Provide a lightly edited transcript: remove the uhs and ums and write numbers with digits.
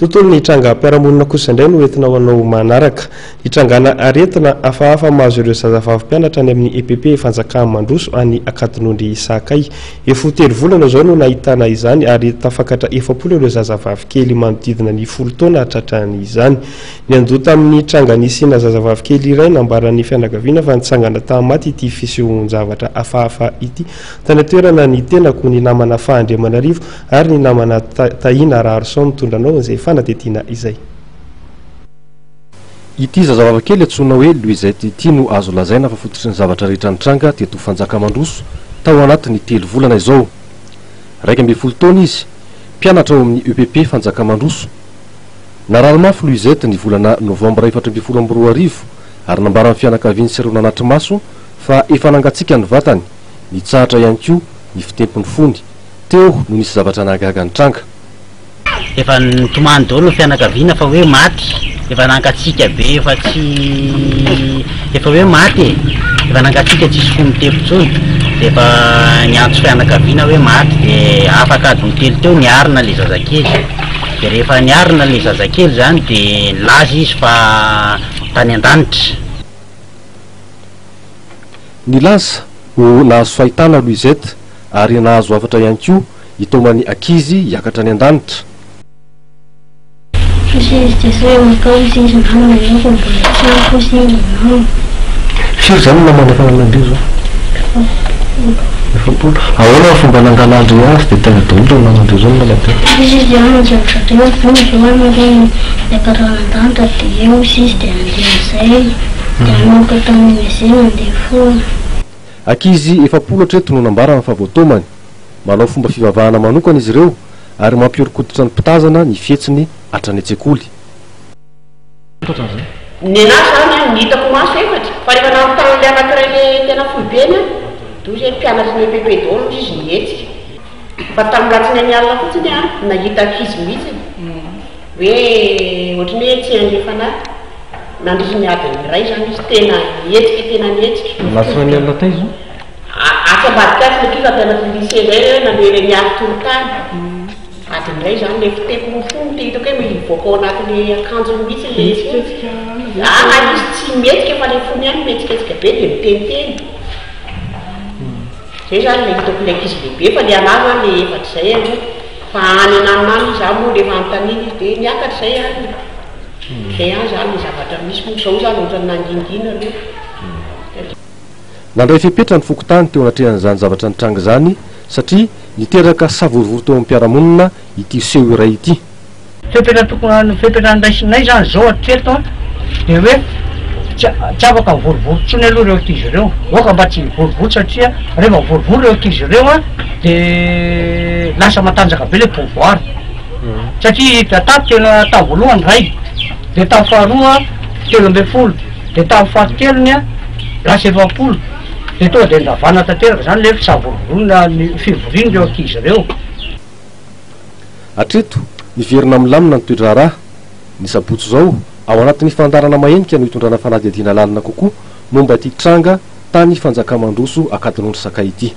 Tontolo ny tranga mpiaramonina kosa indray no entina ho anao manaraka. Hitrangana aretina hafahafa mahazo ireo zazavavy mpianatra any amin'ny EPP fanjakana Mandroso any Akatonondry Sakay. Efa 3 volana zao no nahitana izany ary tafakatra 70 ireo zazavavy kely manodidina ny 10 taona hatratrany izany. Ny andoha tamin'ny tranga nisina zazavavy kely iray nambaran'ny fianakaviana fa nitsangana tamaty ity fisehoan-javatra hafahafa ity. Tany toerana ny tenako ny namana Fahandriamanarivo ary ny namana Tahina Rarson mitondranao izay fanatetina izay. Ity zazavavy kely antsoina hoe Louisette ity no azo lazaina fa fototry ny zavatra rehetra ny tranga teto fanjaka Mandroso tao anatiny 3 volana izao. 12 taona izy, mpianatra ao amin'ny EPP fanjaka Mandroso. Narary mafy Louisette ny volana Novambra 2022 ary nambara amin'ny fianakaviany sy ireo nanatry maso fa efa nangatsiaka ny vatany, nitsahatra ihany koa ny fitempony fony. Teo no nisy zavatra nahagaga ny tranga. Efa nitomany daholo ny fianakaviana fa hoe maty, efa nangatsiaka be, efa hoe maty, efa nangatsiaka tsisy fomitepy intsony, efa niantso fianakaviana hoe maty dia afaka adiny telo teo niarina le zazakely. Dia rehefa niarina le zazakely zany dia laza izy fa tany an-danitra. Nilaza ho nahazo fahitana Louisette ary nahazo afatra ihany koa hitomany ankizy hiakatra any an-danitra. Firy zany namana fananandrio zao? Ahoana fomba nangalandry azy dia tena daholo nanandrio zao nalabe? Izy dia manjavatra tena vony voanareo hiakatra an-danitra dia eo izy dia andeha izay dia anoka tamin'ny izay andeha foana. Ankizy 70 hatreto no nambarana fa voatomany. Manao fomba fivavahana manokana izy ireo ary mampiorikoditra ny mpitazana ny fietsiny hatrany an-tsekoly. Ny anazy zany ny hitako maso efatra fa rehefa nampitana le anankiray tena foibeny toy izay mpianatra ny EPP daholo izy nihetsika. Fa tamin'ny latsiny ny alina fotsiny nahita ankizy mihitsy hoe ohatrany hoe tsy andrefana nandrisy ny adiny iray zany izy tena nihetsika tena nihetsika. Latsiny ny alina taizo? Atsabadikasy ny kiva mpianatra ny lycée zay nandeha niary tolotany. Adiny iray zany le fitepiny fony te hitako hoe mivoaka ao anatin'ny akanjo mihitsy le izy tsy mihetsika fa le fony ihany mihetsikaetsika be dia miteniteny. Zay zany le hitako le ankizy lehibe fa le anazy zany le efatra izay any fa any ananany izy moa rehefa anontaniny izy dia niakatra izay any. Zay any zany ny zavatra misy moa zao zany ohatrany nangingina aloha. Nandray fepetra ny fokotany teo anatrehan'izany zavatra ny tranga zany satria niteraka savorovory teo amin'ny mpiaramonina ity seho iray ity. Fepetra tokony fepetra andaisinay zany zao hatreto dia hoe tsy afaka mivorivory tsony aloha ireo ankizy ireo. Oka mba tsy mivorivory satria rehefa mivorivory ireo ankizy ireo dia lasa matanjaka be le pouvoir. Satria tata tena tamin'ny voalohany ray, dia tamin'ny faharoa 12 dia tamin'ny fahatelony lasa 70. Dia tonga dia ndavana tanteraka zany le fisavorovona ny fivoriana ireo ankizy ireo. Hatreto niverina milamina ny toe-draharaha ny sabotsy zao ao anatin'ny fandarana mahenika no hitondrana fanadihadiana lalina kokoa momba ity tranga tany fanjaka Mandroso Akatonondry Sakay ity.